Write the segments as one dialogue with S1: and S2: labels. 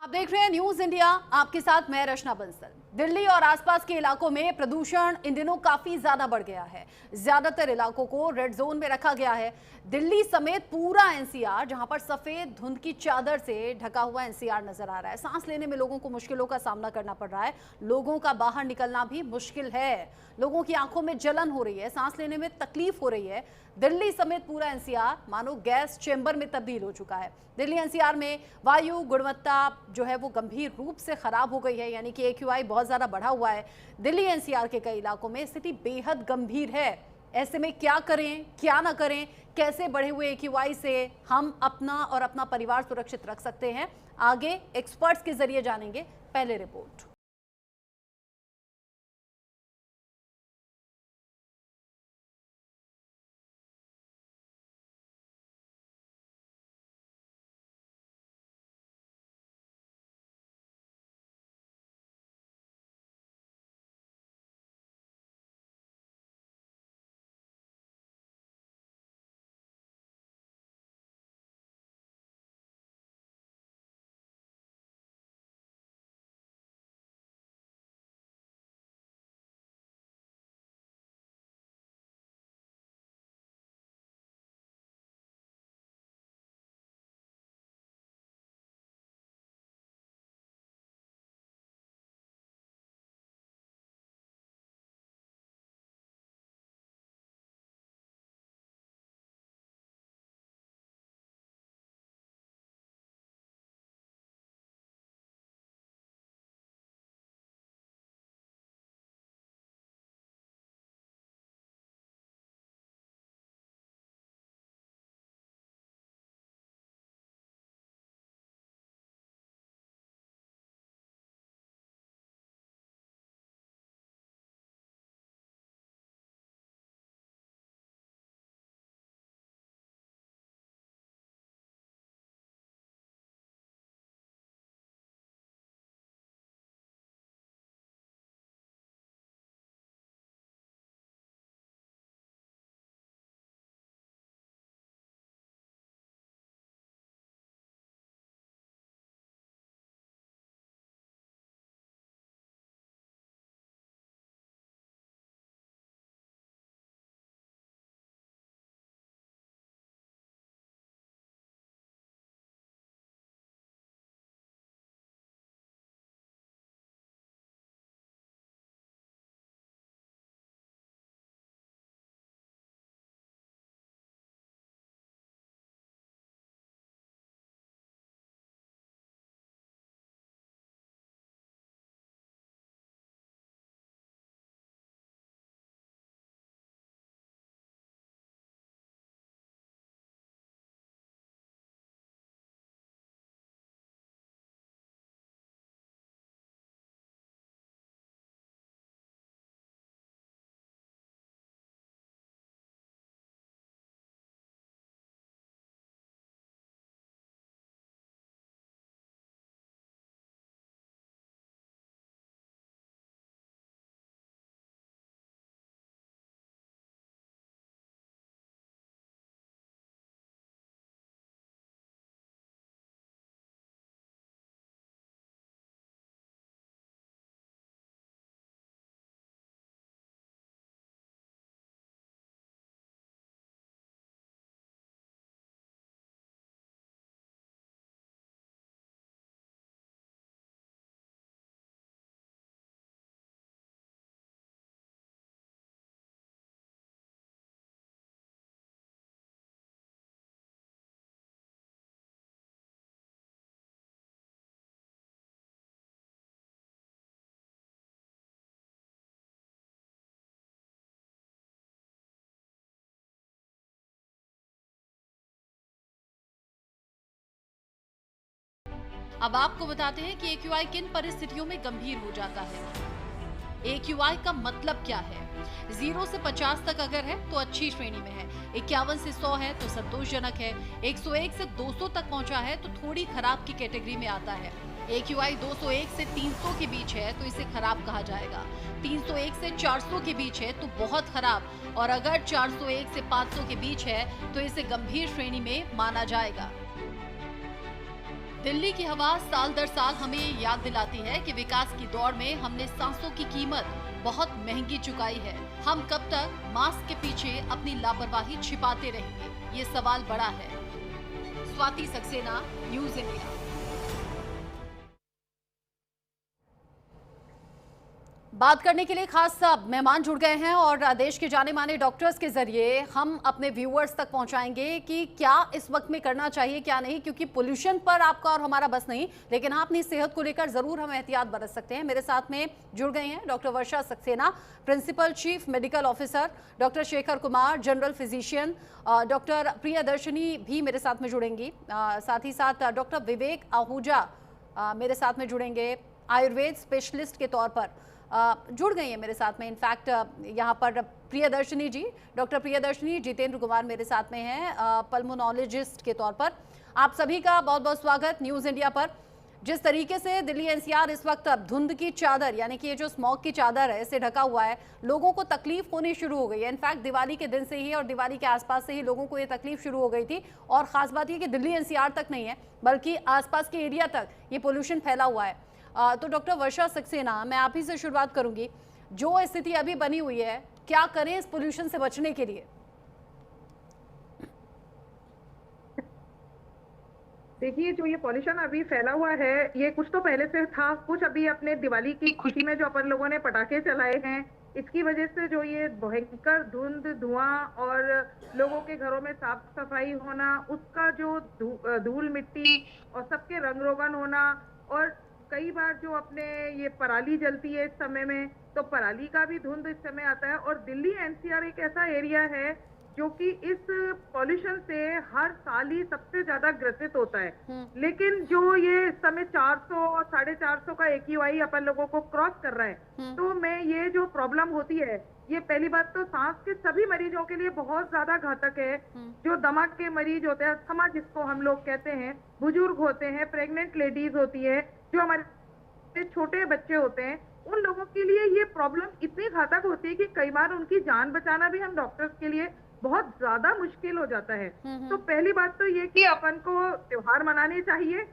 S1: आप देख रहे हैं न्यूज इंडिया, आपके साथ मैं रचना बंसल। दिल्ली और आसपास के इलाकों में प्रदूषण इन दिनों काफी ज्यादा बढ़ गया है। ज्यादातर इलाकों को रेड जोन में रखा गया है। दिल्ली समेत पूरा एनसीआर, जहां पर सफेद धुंध की चादर से ढका हुआ एनसीआर नजर आ रहा है। सांस लेने में लोगों को मुश्किलों का सामना करना पड़ रहा है। लोगों का बाहर निकलना भी मुश्किल है। लोगों की आंखों में जलन हो रही है, सांस लेने में तकलीफ हो रही है। दिल्ली समेत पूरा एनसीआर मानो गैस चेंबर में तब्दील हो चुका है। दिल्ली एनसीआर में वायु गुणवत्ता जो है वो गंभीर रूप से खराब हो गई है, यानी कि एक्यूआई बहुत ज्यादा बढ़ा हुआ है। दिल्ली एनसीआर के कई इलाकों में स्थिति बेहद गंभीर है। ऐसे में क्या करें, क्या ना करें, कैसे बढ़े हुए एक्यूआई से हम अपना और अपना परिवार सुरक्षित रख सकते हैं, आगे एक्सपर्ट्स के जरिए जानेंगे। पहले रिपोर्ट। अब आपको बताते हैं कि एक्यूआई किन परिस्थितियों में गंभीर हो जाता है। एक्यूआई का मतलब क्या है? 0 से 50 तक अगर है तो अच्छी श्रेणी में है, 51 से 100 है तो संतोषजनक है, 101 से 200 तक पहुंचा है तो थोड़ी खराब की कैटेगरी में आता है। एक्यूआई 201 से 300 के बीच है तो इसे खराब कहा जाएगा, 301 से 400 के बीच है तो बहुत खराब, और अगर 401 से 500 के बीच है तो इसे गंभीर श्रेणी में माना जाएगा। दिल्ली की हवा साल दर साल हमें याद दिलाती है कि विकास की दौड़ में हमने सांसों की कीमत बहुत महंगी चुकाई है। हम कब तक मास्क के पीछे अपनी लापरवाही छिपाते रहेंगे, ये सवाल बड़ा है। Swati Saxena, news India. बात करने के लिए खास मेहमान जुड़ गए हैं और देश के जाने माने डॉक्टर्स के जरिए हम अपने व्यूअर्स तक पहुंचाएंगे कि क्या इस वक्त में करना चाहिए क्या नहीं, क्योंकि पोल्यूशन पर आपका और हमारा बस नहीं, लेकिन आप अपनी सेहत को लेकर जरूर हम एहतियात बरत सकते हैं। मेरे साथ में जुड़ गए हैं doctor Varsha Saxena, principal chief medical officer, doctor Shekhar Kumar, general physician, doctor Priyadarshini भी मेरे साथ में जुड़ेंगी, साथ ही साथ डॉक्टर विवेक आहूजा मेरे साथ में जुड़ेंगे, आयुर्वेद स्पेशलिस्ट के तौर पर जुड़ गई है मेरे साथ में। इनफैक्ट यहाँ पर प्रियदर्शनी जी, डॉक्टर प्रियदर्शनी जितेंद्र कुमार मेरे साथ में हैं, पल्मोनोलॉजिस्ट के तौर पर। आप सभी का बहुत बहुत स्वागत न्यूज़ इंडिया पर। जिस तरीके से दिल्ली एनसीआर इस वक्त धुंध की चादर, यानी कि ये जो स्मॉग की चादर है, इससे ढका हुआ है, लोगों को तकलीफ होनी शुरू हो गई है। इनफैक्ट दिवाली के दिन से ही और दिवाली के आसपास से ही लोगों को ये तकलीफ शुरू हो गई थी। और ख़ास बात ये कि दिल्ली एनसीआर तक नहीं है, बल्कि आसपास के एरिया तक ये पोल्यूशन फैला हुआ है। तो डॉक्टर वर्षा सक्सेना, मैं आप ही से शुरुआत करूंगी। जो स्थिति अभी बनी हुई है, क्या करें इस पोल्यूशन से बचने के लिए?
S2: देखिए, जो ये पॉल्यूशन अभी फैला हुआ है, ये कुछ तो पहले से था, कुछ अभी अपने दिवाली की खुशी में जो अपन लोगों ने पटाखे चलाए हैं, इसकी वजह से जो ये भयंकर धुंध, धुआं और लोगों के घरों में साफ सफाई होना, उसका जो धूल मिट्टी और सबके रंग रोगन होना, और कई बार जो अपने ये पराली जलती है इस समय में, तो पराली का भी धुंध इस समय आता है। और दिल्ली एनसीआर एक ऐसा एरिया है जो कि इस पॉल्यूशन से हर साल ही सबसे ज्यादा ग्रसित होता है। लेकिन जो ये इस समय 400 और 450 का AQI अपन लोगों को क्रॉस कर रहा है, तो मैं ये जो प्रॉब्लम होती है, ये पहली बात तो सांस के सभी मरीजों के लिए बहुत ज्यादा घातक है। जो दमा के मरीज होते हैं, अस्थमा जिसको हम लोग कहते हैं, बुजुर्ग होते हैं, प्रेग्नेंट लेडीज होती है, जो हमारे छोटे बच्चे होते हैं, उन लोगों के लिए ये प्रॉब्लम इतनी घातक होती है कि कई बार उनकी जान बचाना भी हम डॉक्टर्स के लिए बहुत ज्यादा मुश्किल हो जाता है। तो पहली बात तो ये कि अपन को त्योहार मनाने चाहिए।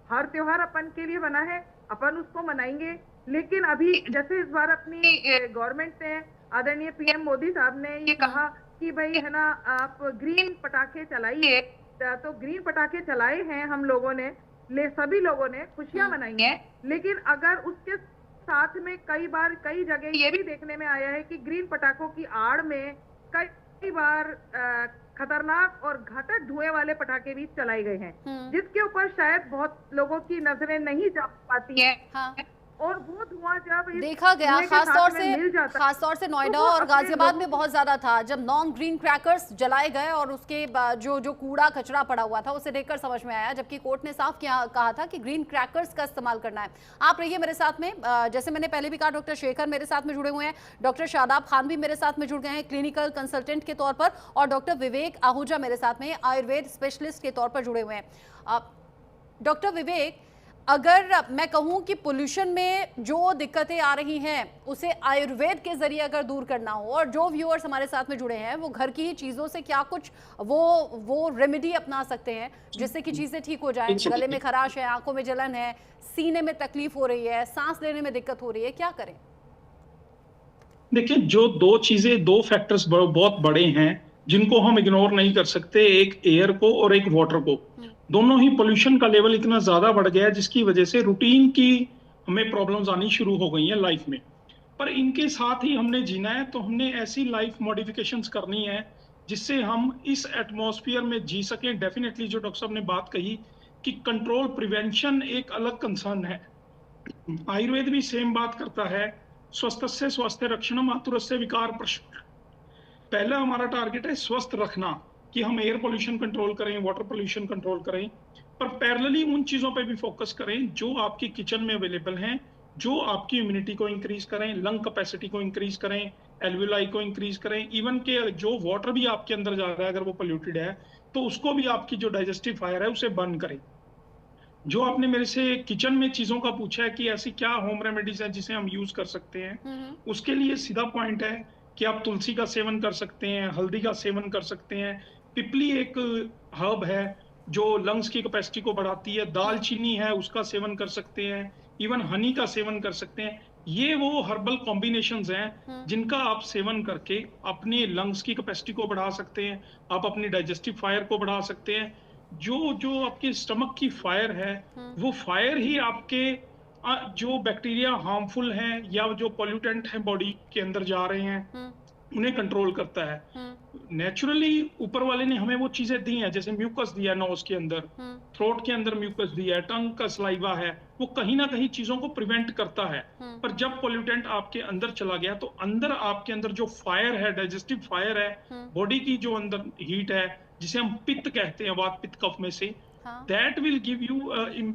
S2: हर त्योहार अपन के लिए बना है, अपन उसको मनाएंगे। लेकिन अभी जैसे इस बार अपनी गवर्नमेंट ने, आदरणीय PM मोदी साहब ने ये कहा कि भाई है ना, आप ग्रीन पटाखे चलाइए, तो ग्रीन पटाखे चलाए हैं हम लोगों ने, सभी लोगों ने खुशियां मनाई हैं। लेकिन अगर उसके साथ में कई बार कई जगह ये भी देखने में आया है कि ग्रीन पटाखों की आड़ में कई बार खतरनाक और घातक धुएं वाले पटाखे भी चलाए गए हैं, जिसके ऊपर शायद बहुत लोगों की नजरें नहीं जा पाती हैं। हाँ। और वो धुआं जब
S1: देखा गया खासतौर से नोएडा और गाजियाबाद में बहुत ज्यादा था, जब नॉन ग्रीन क्रैकर्स जलाए गए और उसके जो कूड़ा कचरा पड़ा हुआ था, उसे देखकर समझ में आया, जबकि कोर्ट ने साफ कहा था कि ग्रीन क्रैकर्स का इस्तेमाल करना है। आप रहिए मेरे साथ में, जैसे मैंने पहले भी कहा, डॉक्टर शेखर मेरे साथ में जुड़े हुए हैं, डॉक्टर शादाब खान भी मेरे साथ में जुड़ गए हैं क्लिनिकल कंसल्टेंट के तौर पर, और डॉक्टर विवेक आहूजा मेरे साथ में आयुर्वेद स्पेशलिस्ट के तौर पर जुड़े हुए हैं। डॉक्टर विवेक, अगर मैं कहूं कि पोल्यूशन में जो दिक्कतें आ रही हैं उसे आयुर्वेद के जरिए अगर दूर करना हो, और जो व्यूअर्स हमारे साथ में जुड़े हैं वो घर की ही चीज़ों से क्या कुछ वो रेमेडी अपना सकते हैं जिससे कि चीज़ें ठीक हो जाएं? गले में खराश है, आंखों में जलन है, सीने में तकलीफ हो रही है, सांस लेने में दिक्कत हो रही है, क्या करें?
S3: देखिए, जो दो फैक्टर्स बहुत बड़े हैं जिनको हम इग्नोर नहीं कर सकते, एक एयर को और एक वाटर को। दोनों ही पोल्यूशन का लेवल इतना ज्यादा बढ़ गया है जिसकी वजह से रूटीन की हमें प्रॉब्लम्स आनी शुरू हो गई हैं लाइफ में। पर इनके साथ ही हमने जीना है, तो हमने ऐसी लाइफ मॉडिफिकेशंस करनी है जिससे हम इस एटमॉस्फेयर में जी सकें। डेफिनेटली जो डॉक्टर साहब ने बात कही कि कंट्रोल, प्रिवेंशन एक अलग कंसर्न है। आयुर्वेद भी सेम बात करता है, स्वस्थस्य स्वास्थ्य रक्षणम आतुरस्य विकार प्रशमनम। पहला हमारा टारगेट है स्वस्थ रखना, कि हम एयर पोल्यूशन कंट्रोल करें, वाटर पोल्यूशन कंट्रोल करें, पर पैरेलली उन चीजों पे भी फोकस करें जो आपकी किचन में अवेलेबल हैं, जो आपकी इम्यूनिटी को इंक्रीज करें, लंग कैपेसिटी को इंक्रीज करें, एल्वियोलाई को इंक्रीज करें। इवन के जो वाटर भी आपके अंदर जा रहा है, अगर वो पोल्यूटेड है, तो उसको भी आपकी जो डाइजेस्टिव फायर है उसे बर्न करें। जो आपने मेरे से किचन में चीजों का पूछा है कि ऐसी क्या होम रेमेडीज है जिसे हम यूज कर सकते हैं, उसके लिए सीधा पॉइंट है कि आप तुलसी का सेवन कर सकते हैं, हल्दी का सेवन कर सकते हैं, पिपली एक हर्ब है जो लंग्स की कैपेसिटी को बढ़ाती है। दालचीनी है, उसका सेवन कर सकते हैं, इवन हनी का सेवन कर सकते हैं। ये वो हर्बल कॉम्बिनेशंस हैं जिनका आप सेवन करके अपने लंग्स की कैपेसिटी को बढ़ा सकते हैं, आप अपनी डाइजेस्टिव फायर को बढ़ा सकते हैं। जो जो आपके स्टमक की फायर है, वो फायर ही आपके जो बैक्टीरिया हार्मफुल हैं या जो पॉल्यूटेंट हैं बॉडी के अंदर जा रहे हैं, उन्हें कंट्रोल करता है। नेचुरली ऊपर वाले ने हमें वो चीजें दी हैं, जैसे म्यूकस दिया है नोज के अंदर, थ्रोट के अंदर म्यूकस दिया है, टंग का सलाइवा है, वो कहीं ना कहीं चीजों को प्रिवेंट करता है। पर जब पॉल्यूटेंट आपके अंदर चला गया तो अंदर आपके अंदर जो फायर है, डाइजेस्टिव फायर है, बॉडी की जो अंदर हीट है, जिसे हम पित्त कहते हैं, वात पित्त कफ में से, that will give you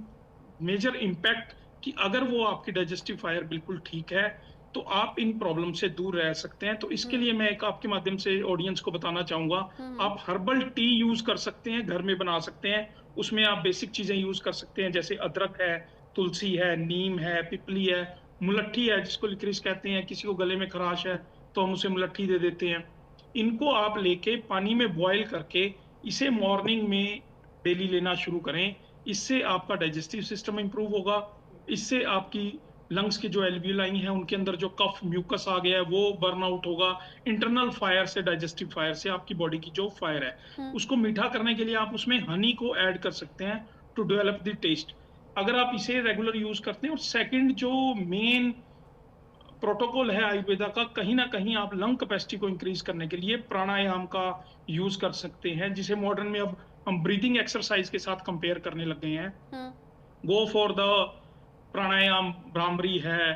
S3: major impact कि अगर वो आपकी डाइजेस्टिव फायर बिल्कुल ठीक है तो आप इन प्रॉब्लम से दूर रह सकते हैं। तो इसके लिए मैं एक आपके माध्यम से ऑडियंस को बताना चाहूंगा, आप हर्बल टी यूज कर सकते हैं, घर में बना सकते हैं। उसमें आप बेसिक चीजें यूज कर सकते हैं, जैसे अदरक है, तुलसी है, नीम है, पिपली है, मुलट्ठी है जिसको लिक्रिस कहते हैं। किसी को गले में खराश है तो हम उसे मुलट्ठी दे देते हैं। इनको आप लेके पानी में बॉयल करके इसे मॉर्निंग में डेली लेना शुरू करें। इससे आपका डाइजेस्टिव सिस्टम इंप्रूव होगा, इससे आपकी लंग्स की जो एल्वियोलाई हैं उनके अंदर जो कफ म्यूकस आ गया है वो बर्न आउट होगा। इंटरनल फायर से, डाइजेस्टिव फायर से आपकी बॉडी की जो फायर है उसको मीठा करने के लिए आप उसमें हनी को ऐड कर सकते हैं टू डेवलप द टेस्ट। अगर आप इसे रेगुलर यूज करते हैं। और सेकंड जो मेन प्रोटोकॉल है आयुर्वेदा का, कहीं ना कहीं आप लंग कैपेसिटी को इंक्रीज करने के लिए प्राणायाम का यूज कर सकते हैं, जिसे मॉडर्न में अब हम ब्रीदिंग एक्सरसाइज के साथ कंपेयर करने लग गए हैं। गो फॉर द प्राणायाम, भ्रामरी है,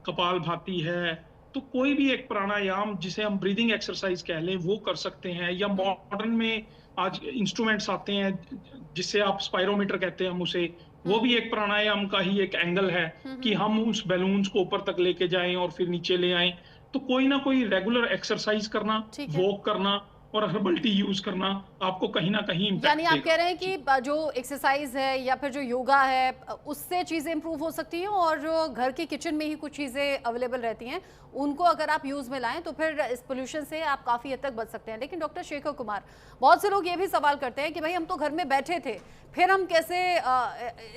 S3: कपाल भाती है, तो कोई भी एक प्राणायाम जिसे हम ब्रीदिंग एक्सरसाइज कह लें वो कर सकते हैं। या मॉडर्न में आज इंस्ट्रूमेंट्स आते हैं जिससे आप स्पायरोमीटर कहते हैं हम उसे, वो भी एक प्राणायाम का ही एक एंगल है कि हम उस बैलून्स को ऊपर तक लेके जाएं और फिर नीचे ले आएं। तो कोई ना कोई रेगुलर एक्सरसाइज करना, वॉक करना और हर्बल टी यूज करना आपको कहीं ना कहीं इम्पैक्ट
S1: यानी आप कह रहे हैं कि जो एक्सरसाइज है या फिर जो योगा है उससे चीज़ें इंप्रूव हो सकती हैं, और जो घर की किचन में ही कुछ चीज़ें अवेलेबल रहती हैं उनको अगर आप यूज़ में लाएं तो फिर इस पोल्यूशन से आप काफ़ी हद तक बच सकते हैं। लेकिन डॉक्टर शेखर कुमार, बहुत से लोग ये भी सवाल करते हैं कि भाई हम तो घर में बैठे थे, फिर हम कैसे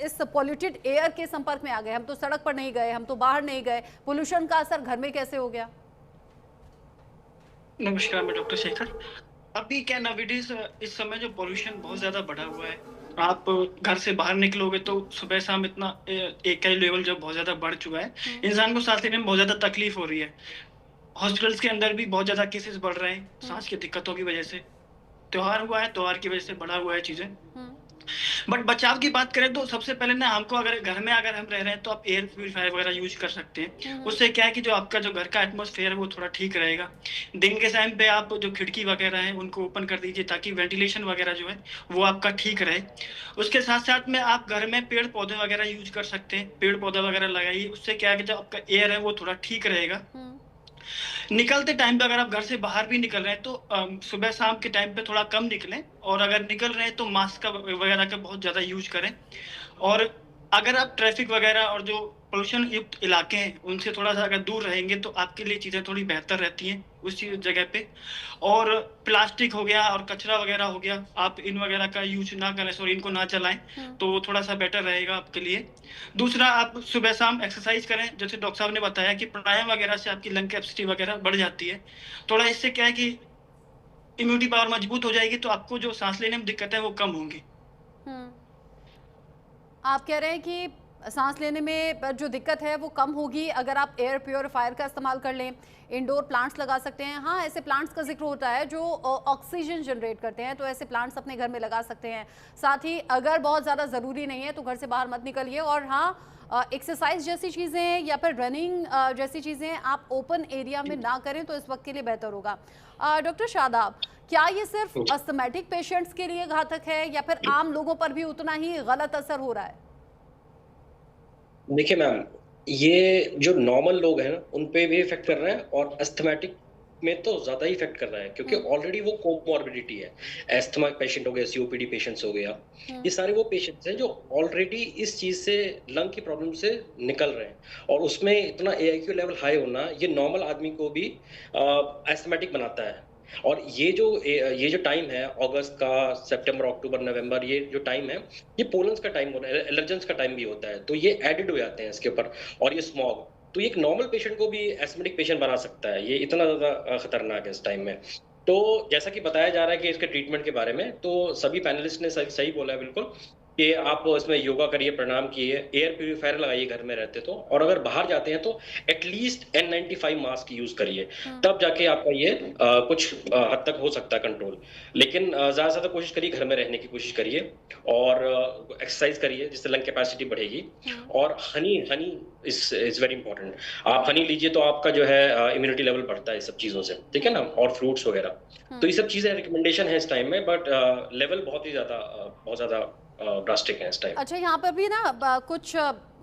S1: इस पॉल्यूटेड एयर के संपर्क में आ गए? हम तो सड़क पर नहीं गए, हम तो बाहर नहीं गए, पोल्यूशन का असर घर में कैसे हो गया?
S4: नमस्कार, मैं डॉक्टर शेखर। अभी क्या नॉवेडेज इस समय जो पॉल्यूशन बहुत ज्यादा बढ़ा हुआ है, आप घर से बाहर निकलोगे तो सुबह शाम इतना AQI लेवल जो बहुत ज्यादा बढ़ चुका है, इंसान को सांस लेने में बहुत ज्यादा तकलीफ हो रही है। हॉस्पिटल्स के अंदर भी बहुत ज्यादा केसेस बढ़ रहे हैं सांस की दिक्कतों की वजह से। त्योहार हुआ है, त्योहार की वजह से बढ़ा हुआ है चीजें। बट बचाव की बात करें तो सबसे पहले ना हमको अगर घर में अगर हम रह रहे हैं तो आप एयर प्यूरिफायर वगैरह यूज कर सकते हैं। उससे क्या है कि जो आपका जो घर का एटमॉस्फेयर है वो थोड़ा ठीक रहेगा। दिन के टाइम पे आप जो खिड़की वगैरह है उनको ओपन कर दीजिए ताकि वेंटिलेशन वगैरह जो है वो आपका ठीक रहे। उसके साथ साथ में आप घर में पेड़ पौधे वगैरह यूज कर सकते हैं, पेड़ पौधा वगैरह लगाइए। उससे क्या है कि जो आपका एयर है वो थोड़ा ठीक रहेगा। निकलते टाइम पे अगर आप घर से बाहर भी निकल रहे हैं तो सुबह शाम के टाइम पे थोड़ा कम निकलें, और अगर निकल रहे हैं तो मास्क का वगैरह का बहुत ज्यादा यूज करें। और अगर आप ट्रैफिक वगैरह और जो पोल्यूशन युक्त इलाके हैं उनसे थोड़ा सा अगर दूर रहेंगे तो आपके लिए चीजें थोड़ी बेहतर रहती हैं उस जगह पे। और प्लास्टिक हो गया और कचरा वगैरह हो गया, आप इन वगैरह का यूज ना करें, सॉरी इनको ना चलाएं, तो थोड़ा सा बेटर रहेगा आपके लिए। दूसरा, आप सुबह शाम एक्सरसाइज करें, जैसे डॉक्टर साहब ने बताया कि प्राणायाम वगैरह से आपकी लंग कैपेसिटी वगैरह बढ़ जाती है थोड़ा। इससे क्या है कि इम्यूनिटी पावर मजबूत हो जाएगी, तो आपको जो सांस लेने में दिक्कत है वो कम होंगी।
S1: आप कह रहे हैं कि सांस लेने में जो दिक्कत है वो कम होगी अगर आप एयर प्योरीफायर का इस्तेमाल कर लें, इंडोर प्लांट्स लगा सकते हैं। हाँ, ऐसे प्लांट्स का जिक्र होता है जो ऑक्सीजन जनरेट करते हैं, तो ऐसे प्लांट्स अपने घर में लगा सकते हैं। साथ ही अगर बहुत ज़्यादा ज़रूरी नहीं है तो घर से बाहर मत निकलिए। और हाँ, एक्सरसाइज जैसी चीज़ें या फिर रनिंग जैसी चीज़ें आप ओपन एरिया में ना करें तो इस वक्त के लिए बेहतर होगा। डॉक्टर शादाब, क्या ये सिर्फ अस्थमैटिक पेशेंट्स के लिए घातक है या फिर आम लोगों पर भी उतना ही गलत असर हो रहा है?
S5: देखिए मैम, ये जो नॉर्मल लोग हैं ना उन पे भी इफेक्ट कर रहा है, और अस्थमैटिक में तो ज्यादा ही इफेक्ट कर रहा है क्योंकि ऑलरेडी वो कोमॉर्बिडिटी है। एस्थमा पेशेंट हो गया, COPD पेशेंट्स हो गया, ये सारे वो पेशेंट्स हैं जो ऑलरेडी इस चीज से, लंग की प्रॉब्लम से निकल रहे हैं। और उसमें इतना AIQ लेवल हाई होना ये नॉर्मल आदमी को भी एस्थमेटिक बनाता है। और ये जो टाइम है अगस्त का, सितंबर, अक्टूबर, नवंबर, ये जो टाइम है ये पोलन्स का टाइम होता है, एलर्जेंस का टाइम भी होता है, तो ये एडेड हो जाते हैं इसके ऊपर। और ये स्मॉग तो ये एक नॉर्मल पेशेंट को भी एस्थमेटिक पेशेंट बना सकता है, ये इतना ज्यादा खतरनाक है इस टाइम में। तो जैसा कि बताया जा रहा है कि इसके ट्रीटमेंट के बारे में, तो सभी पैनलिस्ट ने सही बोला है बिल्कुल कि आप इसमें योगा करिए, प्राणायाम कीजिए, एयर प्यूरिफायर लगाइए घर में रहते तो, और अगर बाहर जाते हैं तो एटलीस्ट N95 मास्क यूज करिए, तब जाके आपका ये कुछ हद तक हो सकता है कंट्रोल। लेकिन ज्यादा से ज्यादा कोशिश करिए घर में रहने की कोशिश करिए, और एक्सरसाइज करिए जिससे लंग कैपेसिटी बढ़ेगी। और हनी इज वेरी इंपॉर्टेंट। आप हनी लीजिए तो आपका जो है इम्यूनिटी लेवल बढ़ता है इस सब चीजों से, ठीक है ना, और फ्रूट्स वगैरह। तो ये सब चीजें रिकमेंडेशन है इस टाइम में, बट लेवल बहुत ज्यादा ड्रास्टिक है इस टाइम।
S1: अच्छा, यहाँ पर भी ना कुछ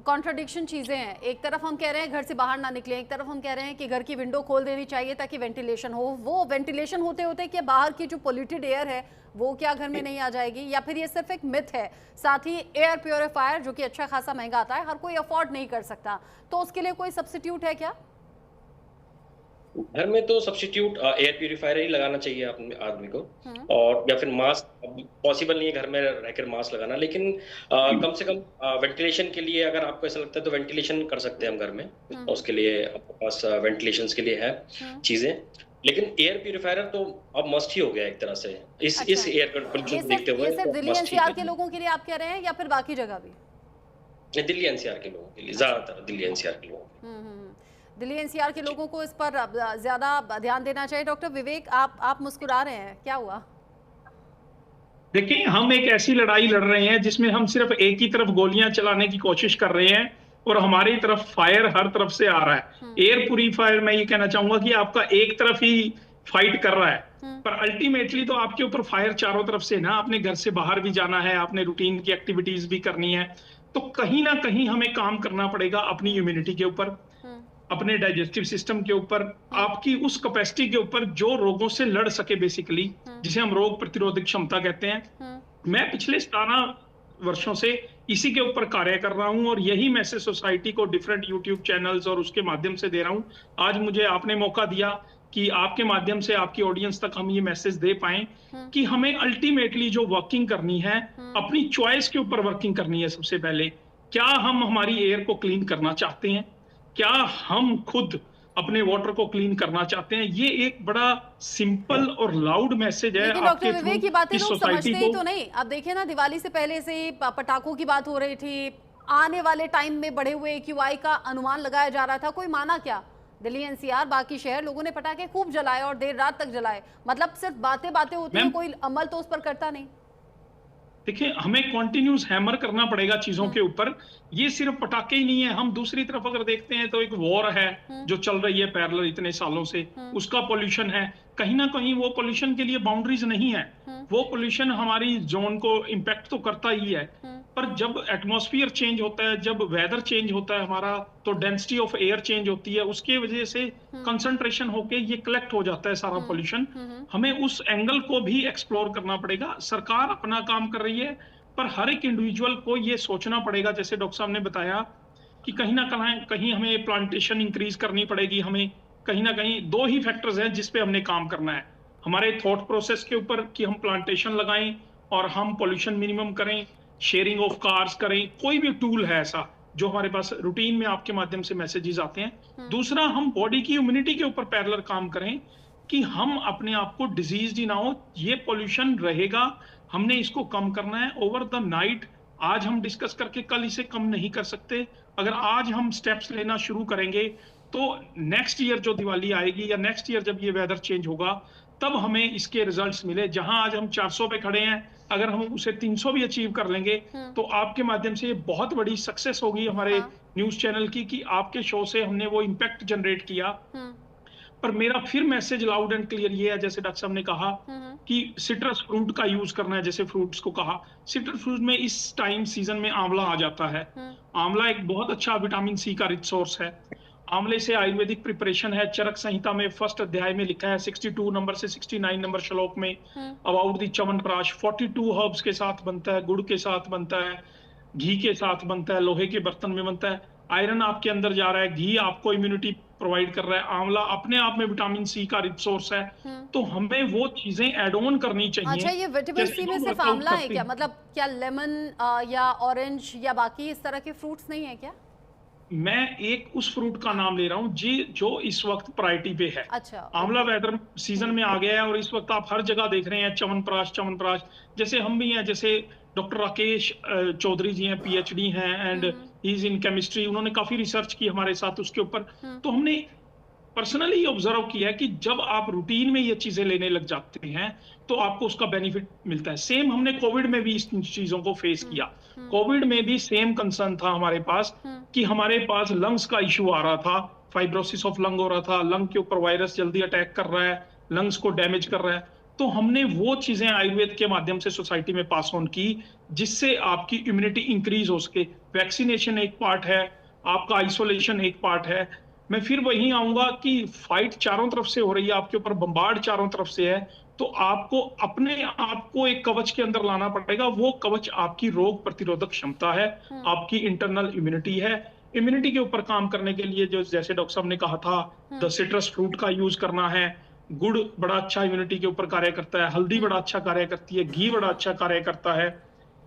S1: कॉन्ट्रडिक्शन चीज़ें हैं। एक तरफ हम कह रहे हैं घर से बाहर ना निकलें, एक तरफ हम कह रहे हैं कि घर की विंडो खोल देनी चाहिए ताकि वेंटिलेशन हो। वो वेंटिलेशन होते होते क्या बाहर की जो पोल्यूटेड एयर है वो क्या घर में नहीं आ जाएगी, या फिर ये सिर्फ एक मिथ है? साथ ही एयर प्योरीफायर जो कि अच्छा खासा महंगा आता है, हर कोई अफोर्ड नहीं कर सकता, तो उसके लिए कोई सब्स्टिट्यूट है क्या?
S5: घर में तो सब्स्टिट्यूट एयर प्यूरिफायर ही लगाना चाहिए आदमी को, और या फिर मास्क। पॉसिबल नहीं है घर में रहकर मास्क लगाना, लेकिन कम से कम वेंटिलेशन के लिए अगर आपको ऐसा लगता है तो वेंटिलेशन कर सकते हैं हम घर में, उसके लिए आपके पास वेंटिलेशन के लिए है चीजें। लेकिन एयर प्यूरिफायर तो अब मस्ट ही हो गया एक तरह से इस एयर पोल्यूशन को देखते हुए।
S1: ये सिर्फ दिल्ली एनसीआर के लोगों के लिए आप कह रहे हैं या फिर बाकी जगह भी?
S5: दिल्ली एनसीआर के लोगों के लिए, ज्यादातर दिल्ली एनसीआर के लोगों।
S1: दिल्ली एनसीआर के लोगों को इस पर ज्यादा ध्यान देना चाहिए। डॉक्टर विवेक, आप मुस्कुरा रहे हैं, क्या हुआ?
S3: देखिए, हम एक ऐसी लड़ाई लड़ रहे हैं जिसमें हम सिर्फ एक ही तरफ गोलियां चलाने की कोशिश कर रहे हैं और हमारी तरफ फायर हर तरफ से आ रहा है। एयर प्यूरीफायर, मैं ये कहना चाहूंगा कि आपका एक तरफ ही फाइट कर रहा है, पर अल्टीमेटली तो आपके ऊपर फायर चारों तरफ से ना। आपने घर से बाहर भी जाना है, आपने रूटीन की एक्टिविटीज भी करनी है, तो कहीं ना कहीं हमें काम करना पड़ेगा अपनी इम्यूनिटी के ऊपर, अपने डाइजेस्टिव सिस्टम के ऊपर, आपकी उस कैपेसिटी के ऊपर जो रोगों से लड़ सके बेसिकली, जिसे हम रोग प्रतिरोधक क्षमता कहते हैं। मैं पिछले 17 वर्षों से इसी के ऊपर कार्य कर रहा हूं और यही मैसेज सोसाइटी को डिफरेंट यूट्यूब चैनल्स और उसके माध्यम से दे रहा हूं। आज मुझे आपने मौका दिया कि आपके माध्यम से आपकी ऑडियंस तक हम ये मैसेज दे पाएं कि हमें अल्टीमेटली जो वर्किंग करनी है, अपनी चॉइस के ऊपर वर्किंग करनी है। सबसे पहले, क्या हम हमारी एयर को क्लीन करना चाहते हैं? क्या हम खुद अपने वाटर को क्लीन करना चाहते हैं? ये एक बड़ा सिंपल और लाउड मैसेज है।
S1: लेकिन डॉक्टर विवेक, ये बातें लोग समझते ही तो नहीं। अब देखिए ना, दिवाली से पहले से ही पटाखों की बात हो रही थी, आने वाले टाइम में बढ़े हुए AQI का अनुमान लगाया जा रहा था, कोई माना क्या? दिल्ली एनसीआर, बाकी शहर, लोगों ने पटाखे खूब जलाए और देर रात तक जलाए। मतलब सिर्फ बातें होती हैं, कोई अमल तो उस पर करता नहीं।
S3: देखिए, हमें कॉन्टिन्यूस हैमर करना पड़ेगा चीजों के ऊपर। ये सिर्फ पटाखे ही नहीं है। हम दूसरी तरफ अगर देखते हैं तो एक वॉर है जो चल रही है पैरेलल इतने सालों से, उसका पोल्यूशन है। कहीं ना कहीं वो पोल्यूशन के लिए बाउंड्रीज नहीं है। वो पोल्यूशन हमारी जोन को इम्पैक्ट तो करता ही है, पर जब एटमॉस्फेयर चेंज होता है, जब वेदर चेंज होता है हमारा, तो डेंसिटी ऑफ एयर चेंज होती है, उसके वजह से कंसंट्रेशन होके ये कलेक्ट हो जाता है सारा पोल्यूशन। हमें उस एंगल को भी एक्सप्लोर करना पड़ेगा। सरकार अपना काम कर रही है, पर हर एक इंडिविजुअल को ये सोचना पड़ेगा, जैसे डॉक्टर साहब ने बताया, कि कहीं ना कहीं हमें प्लांटेशन इंक्रीज करनी पड़ेगी। हमें कहीं ना कहीं 2 ही फैक्टर्स हैं जिस पे हमने काम करना है। हमारे थॉट प्रोसेस के ऊपर कि हम प्लांटेशन लगाएं और हम पोल्यूशन मिनिमम करें, शेयरिंग ऑफ कार्स करें, कोई भी टूल है ऐसा जो हमारे पास रूटीन में आपके माध्यम से मैसेजेस आते हैं। दूसरा, हम बॉडी की इम्यूनिटी के ऊपर पैरेलल काम करें कि हम अपने आप को डिजीज ही ना हो। ये पोल्यूशन रहेगा, हमने इसको कम करना है ओवर द नाइट। आज हम डिस्कस करके कल इसे कम नहीं कर सकते। अगर आज हम स्टेप्स लेना शुरू करेंगे तो नेक्स्ट ईयर जो दिवाली आएगी या नेक्स्ट ईयर जब ये वेदर चेंज होगा, तब हमें इसके रिजल्ट्स मिले। जहां आज हम 400 पे खड़े हैं, अगर हम उसे 300 भी अचीव कर लेंगे तो आपके माध्यम से ये बहुत बड़ी सक्सेस होगी हमारे न्यूज चैनल की, कि आपके शो से हमने वो इम्पैक्ट जनरेट किया। पर मेरा फिर मैसेज लाउड एंड क्लियर ये है, जैसे डॉक्टर साहब ने कहा कि सिट्रस फ्रूट का यूज करना है। जैसे फ्रूट्स को कहा, सिट्रस फ्रूट में इस टाइम सीजन में आंवला आ जाता है। आंवला एक बहुत अच्छा विटामिन सी का रिच सोर्स है। आंवले से आयुर्वेदिक प्रिपरेशन है। चरक संहिता में 1st अध्याय में लिखा है 62 नंबर से 69 नंबर श्लोक में अबाउट द च्यवनप्राश। 42 हर्ब्स के साथ बनता है, गुड़ के साथ बनता है, घी के साथ बनता है, लोहे के बर्तन में बनता है। आयरन आपके अंदर जा रहा है, घी आपको इम्यूनिटी प्रोवाइड कर रहा है, आंवला अपने आप में विटामिन सी का रिच सोर्स है, तो हमें वो चीजें ऐड ऑन करनी चाहिए।
S1: अच्छा, ये विटामिन
S3: जैसे
S1: सी में
S3: जो
S1: सिर्फ
S3: वर्कआउट
S1: आंवला है
S3: करते
S1: क्या?
S3: हैं।
S1: मतलब क्या लेमन या ऑरेंज या बाकी इस तरह के फ्रूट्स नहीं है क्या?
S3: मैं एक उस फ्रूट का नाम ले रहा हूँ जी जो इस वक्त प्रायोरिटी पे है।
S1: अच्छा,
S3: आंवला
S1: ओके।
S3: वेदर सीजन में आ गया है और इस वक्त आप हर जगह देख रहे हैं च्यवनप्राश च्यवनप्राश। जैसे हम भी हैं, जैसे डॉक्टर राकेश चौधरी जी हैं, पीएचडी हैं and he is in chemistry, उन्होंने काफी रिसर्च की हमारे साथ उसके ऊपर। तो हमने पर्सनली ऑब्जर्व किया है कि जब आप रूटीन में ये चीजें लेने लग जाते हैं तो आपको उसका बेनिफिट मिलता है। सेम हमने कोविड में भी इस चीजों को फेस किया। कोविड में भी सेम कंसर्न था हमारे पास कि हमारे पास लंग्स का इशू आ रहा था, फाइब्रोसिस ऑफ लंग हो रहा था, लंग के ऊपर वायरस जल्दी अटैक कर रहा है, लंग्स को डैमेज कर रहा है। तो हमने वो चीजें आयुर्वेद के माध्यम से सोसाइटी में पास ऑन की जिससे आपकी इम्यूनिटी इंक्रीज हो सके। वैक्सीनेशन एक पार्ट है, आपका आइसोलेशन एक पार्ट है। मैं फिर वहीं आऊंगा कि फाइट चारों तरफ से हो रही है, आपके ऊपर बम्बार्ड चारों तरफ से है, तो आपको अपने आप को एक कवच के अंदर लाना पड़ेगा। वो कवच आपकी रोग प्रतिरोधक क्षमता है, आपकी इंटरनल इम्यूनिटी है। इम्यूनिटी के ऊपर काम करने के लिए जो जैसे डॉक्टर साहब ने कहा था, द सिट्रस फ्रूट का यूज करना है। गुड़ बड़ा अच्छा इम्यूनिटी के ऊपर कार्य करता है, हल्दी बड़ा अच्छा कार्य करती है, घी बड़ा अच्छा कार्य करता है।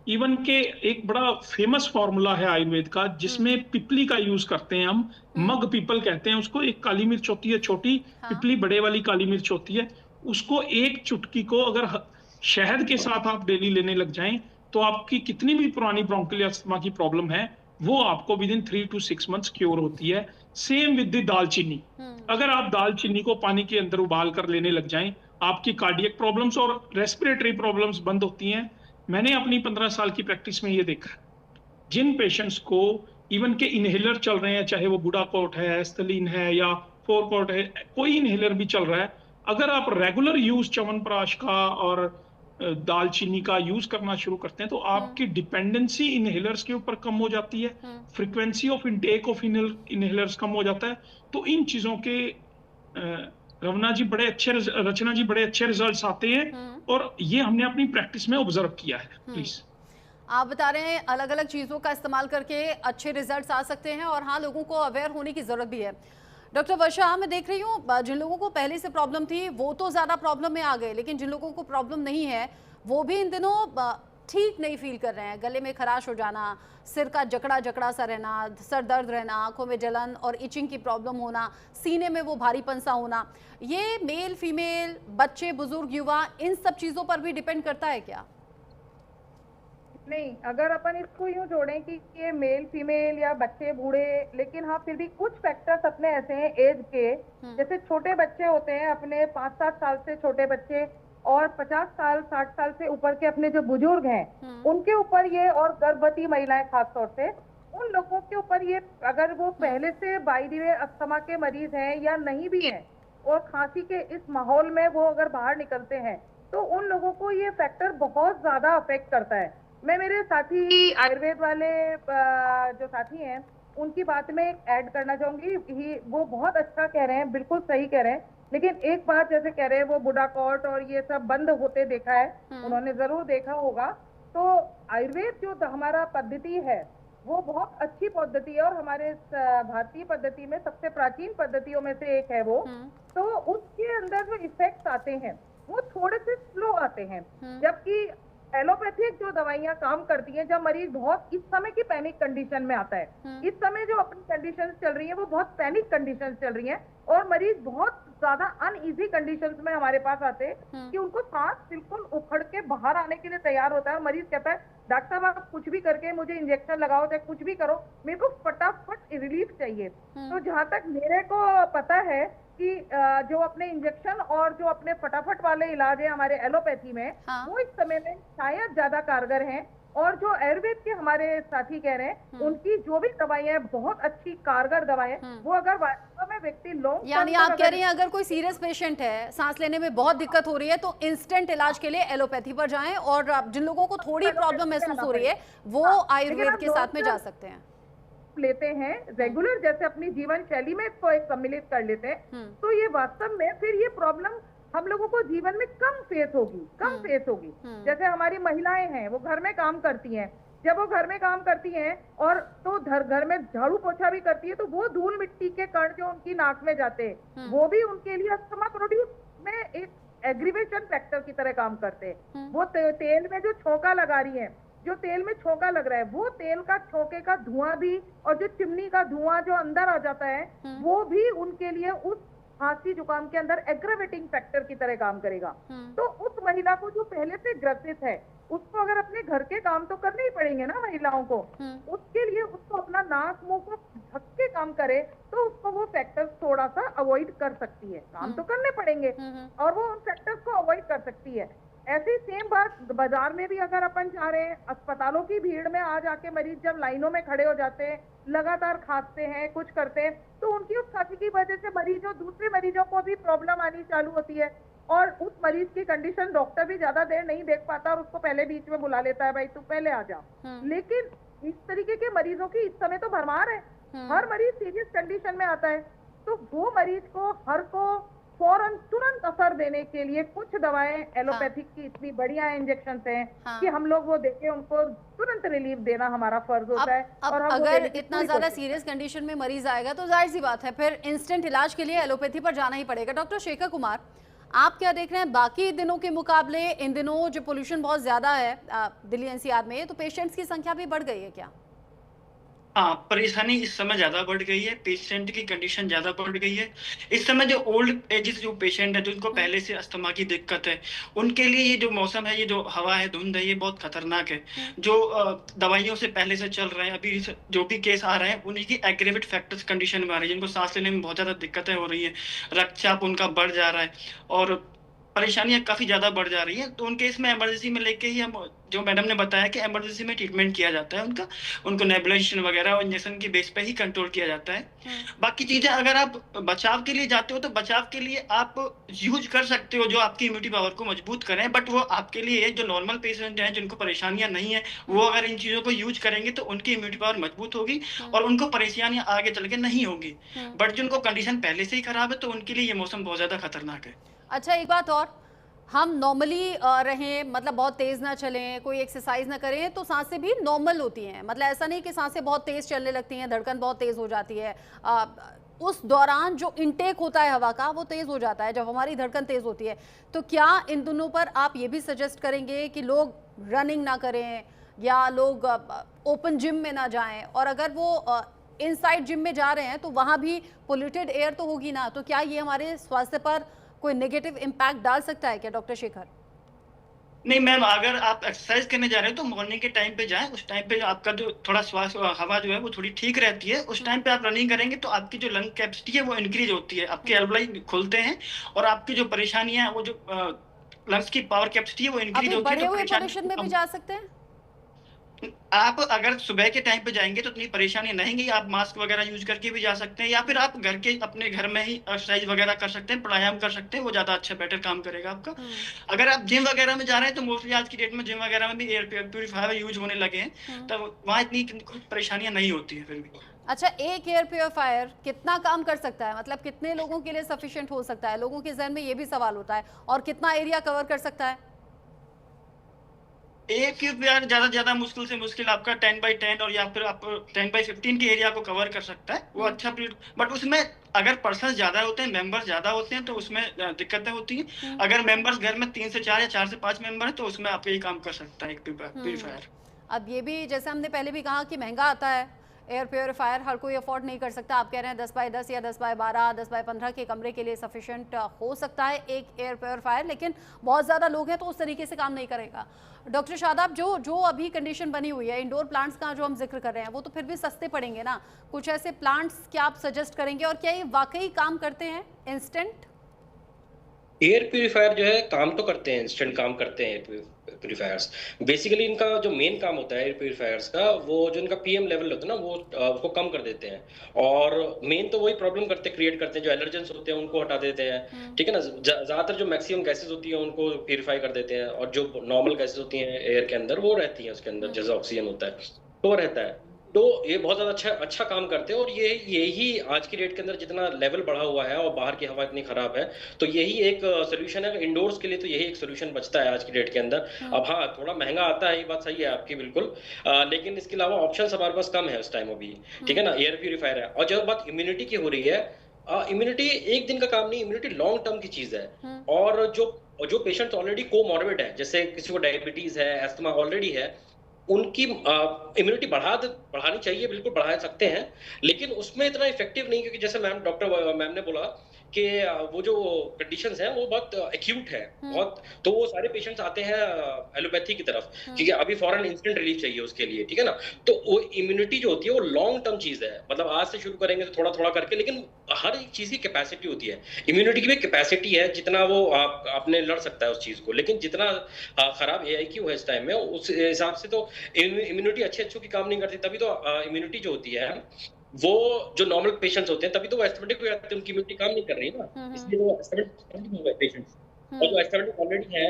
S3: इवन के एक बड़ा फेमस फॉर्मूला है आयुर्वेद का जिसमें पिपली का यूज करते हैं हम, मग पीपल कहते हैं उसको। एक काली मिर्च होती है छोटी, पिपली बड़े वाली काली मिर्च होती है। उसको एक चुटकी को अगर शहद के साथ आप डेली लेने लग जाएं तो आपकी कितनी भी पुरानी ब्रोंकियल अस्थमा की प्रॉब्लम है वो आपको with in 3 to 6 months cure होती है। सेम विद द दालचीनी, अगर आप दालचीनी को पानी के अंदर उबाल कर लेने लग जाएं आपकी कार्डियक प्रॉब्लम्स और रेस्पिरेटरी प्रॉब्लम्स बंद होती हैं। मैंने अपनी 15 साल की प्रैक्टिस में ये देखा, जिन पेशेंट्स को इवन के इनहेलर चल रहे हैं, चाहे वो बुडाकोट है, एस्थलीन है या फोरकोट है, कोई इनहेलर भी चल रहा है, अगर आप रेगुलर यूज च्यवनप्राश का और दालचीनी का यूज करना शुरू करते हैं तो आपकी डिपेंडेंसी इनहेलर्स के ऊपर कम हो जाती है, frequency of intake of inhalers कम हो जाता है। तो इन चीजों के रचना जी बड़े अच्छे रिजल्ट्स आते हैं और ये हमने अपनी प्रैक्टिस में ऑब्जर्व किया है। प्लीज
S1: आप बता रहे हैं अलग अलग चीज़ों का इस्तेमाल करके अच्छे रिजल्ट्स आ सकते हैं और हाँ, लोगों को अवेयर होने की ज़रूरत भी है। डॉक्टर वर्षा, मैं देख रही हूँ जिन लोगों को पहले से प्रॉब्लम थी वो तो ज़्यादा प्रॉब्लम में आ गए, लेकिन जिन लोगों को प्रॉब्लम नहीं है वो भी इन दिनों ठीक नहीं फील कर रहे हैं। गले में खराश हो जाना, सिर का जकड़ा जकड़ा सा रहना, सर दर्द रहना, आंखों में जलन और इचिंग की प्रॉब्लम होना, सीने में वो भारीपन सा होना, ये मेल फीमेल, बच्चे, बुजुर्ग, युवा, इन सब चीज़ों पर भी डिपेंड करता है क्या?
S2: नहीं, अगर अपन इसको यूं जोड़ें कि ये मेल फीमेल या बच्चे बूढ़े, लेकिन हाँ फिर भी कुछ फैक्टर्स अपने ऐसे हैं एज के, जैसे छोटे बच्चे होते हैं अपने 5-7 साल से छोटे बच्चे और 50 साल 60 साल से ऊपर के अपने जो बुजुर्ग हैं उनके ऊपर ये, और गर्भवती महिलाएं खासतौर से, उन लोगों के ऊपर ये, अगर वो पहले से बाय द वे अस्थमा के मरीज हैं या नहीं भी हैं और खांसी के इस माहौल में वो अगर बाहर निकलते हैं तो उन लोगों को ये फैक्टर बहुत ज्यादा अफेक्ट करता है। मैं मेरे साथी आयुर्वेद वाले जो साथी हैं उनकी बात में ऐड करना चाहूंगी, वो बहुत अच्छा कह रहे हैं, बिल्कुल सही कह रहे हैं, लेकिन एक बात जैसे कह रहे हैं वो बुडाकोट और ये सब बंद होते देखा है, उन्होंने जरूर देखा होगा। तो आयुर्वेद जो हमारा पद्धति है वो बहुत अच्छी पद्धति है और हमारे भारतीय पद्धति में सबसे प्राचीन पद्धतियों में से एक है वो। तो उसके अंदर जो इफेक्ट्स आते हैं वो थोड़े से स्लो आते हैं, जबकि एलोपैथिक जो दवाइयां काम करती हैं जब मरीज बहुत इस समय की पैनिक कंडीशन में आता है, इस समय जो अपनी कंडीशंस चल रही है वो बहुत पैनिक कंडीशंस चल रही हैं और मरीज बहुत ज्यादा अनईजी कंडीशंस में हमारे पास आते हैं कि उनको सांस बिल्कुल उखड़ के बाहर आने के लिए तैयार होता है और मरीज कहता है डॉक्टर साहब आप कुछ भी करके मुझे इंजेक्शन लगाओ, चाहे कुछ भी करो, मेरे को फटाफट रिलीफ चाहिए। तो जहां तक मेरे को पता है कि जो अपने इंजेक्शन और जो अपने फटाफट वाले इलाज है हमारे एलोपैथी में, वो इस समय में शायद ज्यादा कारगर हैं, और जो आयुर्वेद के हमारे साथी कह रहे हैं उनकी जो भी दवाइयां बहुत अच्छी कारगर दवाएं, वो अगर वास्तव में व्यक्ति लॉन्ग,
S1: यानी आप कह रही हैं अगर कोई सीरियस पेशेंट है, सांस लेने में बहुत दिक्कत हो रही है, तो इंस्टेंट इलाज के लिए एलोपैथी पर जाएं, और जिन लोगों को थोड़ी प्रॉब्लम महसूस हो रही है वो आयुर्वेद के साथ में जा सकते हैं,
S2: लेते हैं रेगुलर, जैसे अपनी जीवन शैली में इसको एक सम्मिलित कर लेते हैं, तो ये वास्तव में फिर ये प्रॉब्लम हम लोगों को जीवन में कम फेस होगी। जैसे हमारी महिलाएं हैं वो घर में काम करती हैं, जब वो घर में काम करती हैं और तो घर में झाड़ू पोछा भी करती है, तो वो धूल मिट्टी के कण जो उनकी नाक में जाते हैं वो भी उनके लिए अस्थमा प्रोड्यूस में एक एग्रीवेशन फैक्टर की तरह काम करते हैं। वो तेल में जो छोंका लगा रही है, जो तेल में छोंका लग रहा है, वो तेल का छोंके का धुआं भी और जो चिमनी का धुआं जो अंदर आ जाता है वो भी उनके लिए उस खांसी जुकाम के अंदर एग्रेवेटिंग फैक्टर की तरह काम करेगा। तो उस महिला को जो पहले से ग्रसित है उसको अगर अपने घर के काम तो करने ही पड़ेंगे ना महिलाओं को, उसके लिए उसको अपना नाक मुंह को ढक के काम करे तो उसको वो फैक्टर्स थोड़ा सा अवॉइड कर सकती है। काम तो करने पड़ेंगे और वो उन फैक्टर्स को अवॉइड कर सकती है। ऐसी सेम बात बाजार में भी अगर अपन जा रहे हैं, अस्पतालों की भीड़ में आ जाके मरीज जब लाइनों में खड़े हो जाते हैं, लगातार खांसते हैं, कुछ करते हैं, तो उनकी उस खांसी की वजह से मरीजों दूसरे मरीजों को भी प्रॉब्लम आनी चालू होती है और उस मरीज की कंडीशन डॉक्टर भी ज्यादा देर नहीं देख पाता और उसको पहले बीच में बुला लेता है, भाई तू पहले आ जा। लेकिन इस तरीके के मरीजों की इस समय तो भरमार है, हर मरीज सीरियस कंडीशन में आता है, तो वो मरीज को हर को फौरन तुरंत असर देने के लिए कुछ दवाएं एलोपैथिक की इतनी बढ़िया इंजेक्शन हैं कि हम लोग वो देके उनको तुरंत रिलीफ देना हमारा फर्ज होता है।
S1: और हम अगर इतना ज्यादा सीरियस कंडीशन में मरीज आएगा तो जाहिर सी बात है फिर इंस्टेंट इलाज के लिए एलोपैथी पर जाना ही पड़ेगा। डॉक्टर शेखर कुमार, आप क्या देख रहे हैं, बाकी दिनों के मुकाबले इन दिनों जो पोल्यूशन बहुत ज्यादा है दिल्ली एनसीआर में, तो पेशेंट्स की संख्या भी बढ़ गई है क्या?
S4: हाँ, परेशानी इस समय ज्यादा बढ़ गई है, पेशेंट की कंडीशन ज्यादा बढ़ गई है। इस समय जो ओल्ड एजेस जो पेशेंट है, जिनको पहले से अस्थमा की दिक्कत है, उनके लिए ये जो मौसम है, ये जो हवा है, धुंध है, ये बहुत खतरनाक है। जो दवाइयों से पहले से चल रहे हैं, अभी जो भी केस आ रहे हैं, उन्हीं की एग्रेवेट फैक्टर्स कंडीशन में आ रही है, जिनको सांस लेने में बहुत ज्यादा दिक्कतें हो रही है, रक्तचाप उनका बढ़ जा रहा है और परेशानियां काफी ज्यादा बढ़ जा रही है। तो उनके इसमें इमरजेंसी में लेके ही हम, जो मैडम ने बताया कि इमरजेंसी में ट्रीटमेंट किया जाता है उनको नेबुलाइजेशन वगैरह और इंजेक्शन की बेस पे ही कंट्रोल किया जाता है। बाकी चीजें अगर आप बचाव के लिए जाते हो तो बचाव के लिए आप यूज कर सकते हो जो आपकी इम्यूनिटी पावर को मजबूत करें, बट वो आपके लिए जो नॉर्मल पेशेंट हैं जिनको परेशानियां नहीं है, वो अगर इन चीजों को यूज करेंगे तो उनकी इम्यूनिटी पावर मजबूत होगी और उनको परेशानियां आगे चल के नहीं होगी। बट जिनको कंडीशन पहले से ही खराब है तो उनके लिए ये मौसम बहुत ज्यादा खतरनाक है।
S1: अच्छा, एक बात और, हम नॉर्मली रहें, मतलब बहुत तेज़ ना चलें, कोई एक्सरसाइज ना करें तो सांसें भी नॉर्मल होती हैं, मतलब ऐसा नहीं कि सांसें बहुत तेज़ चलने लगती हैं, धड़कन बहुत तेज़ हो जाती है। उस दौरान जो इनटेक होता है हवा का वो तेज़ हो जाता है जब हमारी धड़कन तेज़ होती है। तो क्या इन दोनों पर आप ये भी सजेस्ट करेंगे कि लोग रनिंग ना करें या लोग ओपन जिम में ना जाएं, और अगर वो इनसाइड जिम में जा रहे हैं तो वहाँ भी पोल्यूटेड एयर तो होगी ना, तो क्या ये हमारे स्वास्थ्य पर कोई नेगेटिव इम्पैक्ट डाल सकता है क्या डॉक्टर शेखर?
S4: नहीं मैम, अगर आप एक्सरसाइज करने जा रहे हो तो मॉर्निंग के टाइम पे जाएं। उस टाइम पे आपका जो थोड़ा श्वास हवा जो है वो थोड़ी ठीक रहती है। उस टाइम पे आप रनिंग करेंगे तो आपकी जो लंग कैपेसिटी है वो इंक्रीज होती है, आपके एल्वोलाई खुलते हैं और आपकी जो परेशानियां वो जो लंग्स की पावर कैपेसिटी है वो इंक्रीज होती है।
S1: बढ़े हुए पोल्यूशन में भी जा सकते हैं?
S4: आप अगर सुबह के टाइम पे जाएंगे तो इतनी परेशानी नहीं है, आप मास्क वगैरह यूज करके भी जा सकते हैं या फिर आप घर के अपने घर में ही एक्सरसाइज वगैरह कर सकते हैं, प्राणायाम कर सकते हैं, वो ज्यादा अच्छा बेटर काम करेगा आपका। अगर आप जिम वगैरह में जा रहे हैं तो मोस्टली आज की डेट में जिम वगैरह में भी एयर प्यूरिफायर यूज होने लगे हैं, तो वहाँ इतनी परेशानियां नहीं होती है फिर भी।
S1: अच्छा, एक एयर प्योरीफायर कितना काम कर सकता है, मतलब कितने लोगों के लिए सफिशिएंट हो सकता है? लोगों के जहन में ये भी सवाल होता है। और कितना एरिया कवर कर सकता है?
S4: एक यार ज्यादा मुश्किल से मुश्किल आपका 10x10 और या फिर आप 10x15 के एरिया को कवर कर सकता है, वो अच्छा पीरियड। बट उसमें अगर पर्सन ज्यादा होते हैं, मेंबर्स ज्यादा होते हैं तो उसमें दिक्कतें होती हैं। अगर मेंबर्स घर में 3 से 4 या 4 से 5 मेंबर है तो उसमें आप यही काम कर सकता है एक प्यूरीफायर।
S1: अब ये भी जैसे हमने पहले भी कहा कि महंगा आता है एयर प्योरीफायर, हर कोई अफोर्ड नहीं कर सकता। आप कह रहे हैं 10x10 या 10x12, 10x15 के कमरे के लिए सफिशिएंट हो सकता है एक एयर प्योरीफायर, लेकिन बहुत ज़्यादा लोग हैं तो उस तरीके से काम नहीं करेगा। डॉक्टर शादाब, जो अभी कंडीशन बनी हुई है इंडोर प्लांट्स का जो हम जिक्र कर रहे हैं, वो तो फिर भी सस्ते पड़ेंगे ना। कुछ ऐसे प्लांट्स क्या आप सजेस्ट करेंगे और क्या ये वाकई काम करते हैं इंस्टेंट?
S5: एयर प्यूरिफायर जो है काम तो करते हैं, इंस्टेंट काम करते हैं एयर प्यूरिफायर्स। बेसिकली इनका जो मेन काम होता है एयर प्यूरिफायर्स का, वो जो इनका पीएम लेवल होता है ना, वो उसको कम कर देते हैं और मेन तो वही प्रॉब्लम क्रिएट करते हैं, जो एलर्जेंस होते हैं उनको हटा देते हैं, ठीक है ना। ज्यादातर जो मैक्सिमम गैसेज होती है उनको प्यूरिफाई कर देते हैं और जो नॉर्मल गैसेज होती हैं एयर के अंदर वो रहती हैं उसके अंदर, जैसे ऑक्सीजन होता है तो वो रहता है। तो ये बहुत ज़्यादा अच्छा काम करते हैं और यही आज की डेट के अंदर जितना लेवल बढ़ा हुआ है और बाहर की हवा इतनी खराब है, तो यही एक सॉल्यूशन है इंडोर्स के लिए, तो यही एक सॉल्यूशन बचता है आज की डेट के अंदर। अब हाँ, थोड़ा महँगा आता है, ये बात सही है आपकी बिल्कुल। लेकिन इसके अलावा ऑप्शंस हमारे पास कम है उस टाइम अभी, ठीक है ना? एयर प्यूरीफायर है और जब बात इम्यूनिटी की हो रही है, इम्यूनिटी एक दिन का काम नहीं, इम्यूनिटी लॉन्ग टर्म की चीज़ है। और जो पेशेंट्स ऑलरेडी कोमॉर्बिड है, जैसे किसी को डायबिटीज़ है, अस्थमा ऑलरेडी है, उनकी इम्यूनिटी बढ़ानी चाहिए, बिल्कुल बढ़ा सकते हैं, लेकिन उसमें इतना इफेक्टिव नहीं, क्योंकि जैसे डॉक्टर मैम ने बोला कि वो जो कंडीशंस हैं वो बहुत एक्यूट है, बहुत, तो वो सारे पेशेंट्स आते हैं एलोपैथी की तरफ, क्योंकि अभी फौरन इंस्टेंट रिलीफ चाहिए उसके लिए, ठीक है ना? तो वो इम्यूनिटी जो होती है वो लॉन्ग टर्म चीज है, मतलब आज से शुरू करेंगे तो थोड़ा थोड़ा करके, लेकिन हर एक चीज की कैपेसिटी होती है, इम्यूनिटी की भी कैपेसिटी है, जितना वो अपने लड़ सकता है उस चीज को, लेकिन जितना खराब AIQ है इस टाइम में, उस हिसाब से तो इम्यूनिटी अच्छे की काम नहीं करती, तभी तो इम्यूनिटी जो होती है वो जो नॉर्मल पेशेंट्स होते हैं तभी तो वो एस्थमेटिक हो जाते हैं, उनकी इम्यूनिटी काम नहीं कर रही है ना, इसलिए वो एस्थमेटिक हो गए पेशेंट्स, और जो एस्थमेटिक ऑलरेडी है।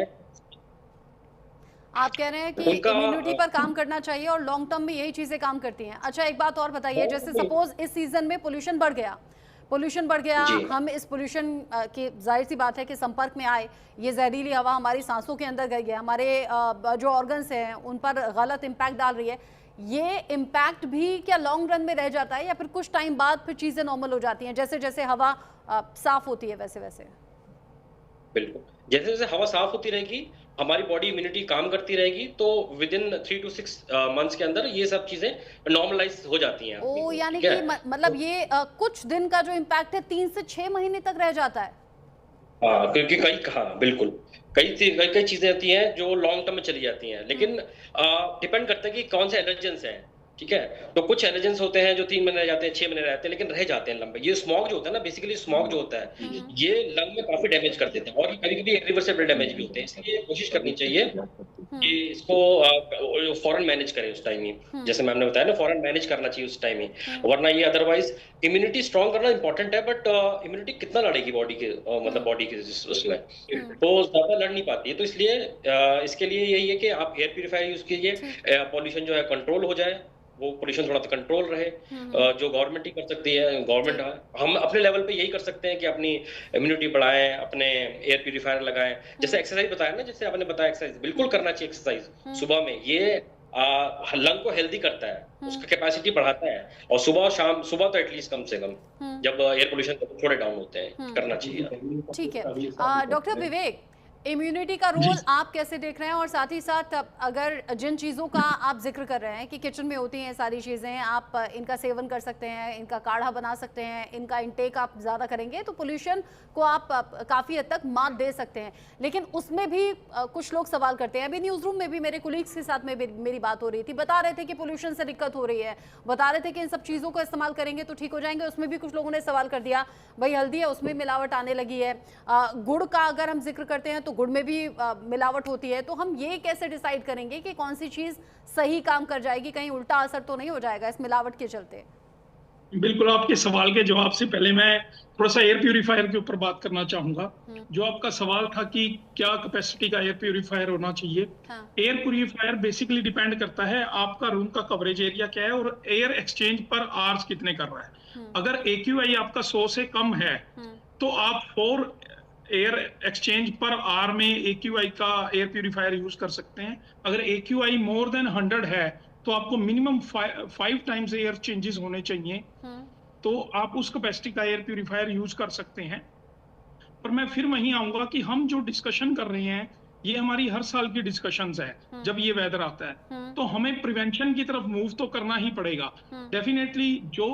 S1: आप कह रहे हैं कि इम्यूनिटी पर काम करना चाहिए और लॉन्ग टर्म में यही चीजें काम करती हैं। अच्छा, एक बात और बताइए, जैसे सपोज इस सीजन में पोल्यूशन बढ़ गया, हम इस पोल्यूशन की जाहिर सी बात है कि संपर्क में आए, ये जहरीली हवा हमारी सांसों के अंदर गई है, हमारे जो ऑर्गन्स हैं उन पर गलत इम्पैक्ट डाल रही है, ये इम्पैक्ट भी क्या लॉन्ग रन में रह जाता है या फिर कुछ टाइम बाद फिर चीजें नॉर्मल हो जाती हैं, जैसे जैसे हवा साफ होती है वैसे वैसे?
S5: बिल्कुल, जैसे जैसे हवा साफ होती रहेगी, हमारी बॉडी इम्यूनिटी काम करती रहेगी, तो विद इन 3 to 6 मंथ्स के अंदर ये सब चीजें नॉर्मलाइज हो जाती हैं।
S1: ओ, यानी कि मतलब ये कुछ दिन का जो इम्पैक्ट है 3 से 6 महीने तक रह जाता है।
S5: हाँ, क्योंकि बिल्कुल कई चीजें होती हैं जो लॉन्ग टर्म में चली जाती हैं, लेकिन डिपेंड करता है कि कौन से एलर्जेंस हैं, ठीक है? तो कुछ एलर्जेंस होते हैं जो 3 महीने रह जाते हैं, 6 महीने रहते हैं, लेकिन रह जाते हैं लंबे। ये स्मॉग जो होता है ना, बेसिकली स्मॉग जो होता है, ये लंग में काफी डैमेज कर देते हैं और कभी-कभी इरिवर्सिबल डैमेज भी होते हैं, इसलिए कोशिश करनी चाहिए कि इसको फौरन मैनेज करें उस टाइम ही, जैसे मैम ने बताया ना, फौरन मैनेज करना चाहिए उस टाइम ही, वरना ये अदरवाइज इम्यूनिटी स्ट्रॉन्ग करना इंपॉर्टेंट है, बट इम्यूनिटी कितना लड़ेगी बॉडी के, मतलब बॉडी के उसमें, तो ज्यादा लड़ नहीं पाती है, तो इसलिए इसके लिए यही है कि आप एयर प्यूरिफायर यूज कीजिए, पॉल्यूशन जो है कंट्रोल हो जाए, वो पोल्यूशन थोड़ा सा कंट्रोल रहे, जो गवर्नमेंट ही कर सकती है, गवर्नमेंट, हम अपने लेवल पे यही कर सकते हैं कि अपनी इम्यूनिटी बढ़ाएं, अपने एयर प्यूरिफायर लगाएं, जैसे एक्सरसाइज बताया ना, जैसे आपने बताया एक्सरसाइज बिल्कुल करना चाहिए, एक्सरसाइज सुबह में, ये लंग को हेल्दी करता है, उसका कैपेसिटी बढ़ाता है, और सुबह और शाम, सुबह तो एटलीस्ट कम से कम जब एयर पोल्यूशन थोड़े डाउन होते हैं, करना चाहिए।
S1: ठीक है, डॉक्टर विवेक, इम्यूनिटी का रोल आप कैसे देख रहे हैं, और साथ ही साथ अगर जिन चीज़ों का आप जिक्र कर रहे हैं कि किचन में होती हैं सारी चीज़ें, आप इनका सेवन कर सकते हैं, इनका काढ़ा बना सकते हैं, इनका इंटेक आप ज़्यादा करेंगे तो पोल्यूशन को आप काफ़ी हद तक मात दे सकते हैं, लेकिन उसमें भी कुछ लोग सवाल करते हैं। अभी न्यूज़ रूम में भी मेरे कोलीग्स के साथ में मेरी बात हो रही थी, बता रहे थे कि पोल्यूशन से दिक्कत हो रही है, बता रहे थे कि इन सब चीज़ों को इस्तेमाल करेंगे तो ठीक हो जाएंगे। उसमें भी कुछ लोगों ने सवाल कर दिया, भाई हल्दी है उसमें मिलावट आने लगी है, गुड़ का अगर हम जिक्र करते हैं तो गुड़ में भी मिलावट होती है, तो हम ये कैसे डिसाइड करेंगे कि कौन सी चीज सही काम कर जाएगी, कहीं उल्टा असर तो नहीं हो जाएगा इस मिलावट के चलते?
S3: बिल्कुल, आपके सवाल के जवाब से पहले मैं थोड़ा सा एयर प्यूरिफायर के ऊपर बात करना चाहूंगा। जो आपका सवाल था कि क्या कैपेसिटी का एयर प्यूरिफायर होना चाहिए, एयर प्यूरिफायर बेसिकली डिपेंड करता है आपका रूम का कवरेज एरिया क्या है और एयर एक्सचेंज पर आवर्स कितने कर रहा है। अगर AQI आपका 100 से कम है तो आप 4 एयर एक्सचेंज पर आर में AQI का एयर प्यूरिफायर यूज कर सकते हैं। अगर AQI मोर देन 100 है तो आपको मिनिमम 5 टाइम्स एयर चेंजेस होने चाहिए, तो आप उस कैपेसिटी का एयर प्यूरिफायर यूज कर सकते हैं। पर मैं फिर वहीं आऊंगा कि हम जो डिस्कशन कर रहे हैं ये हमारी हर साल की डिस्कशंस है। जब ये वेदर आता है तो हमें प्रिवेंशन की तरफ मूव तो करना ही पड़ेगा। डेफिनेटली जो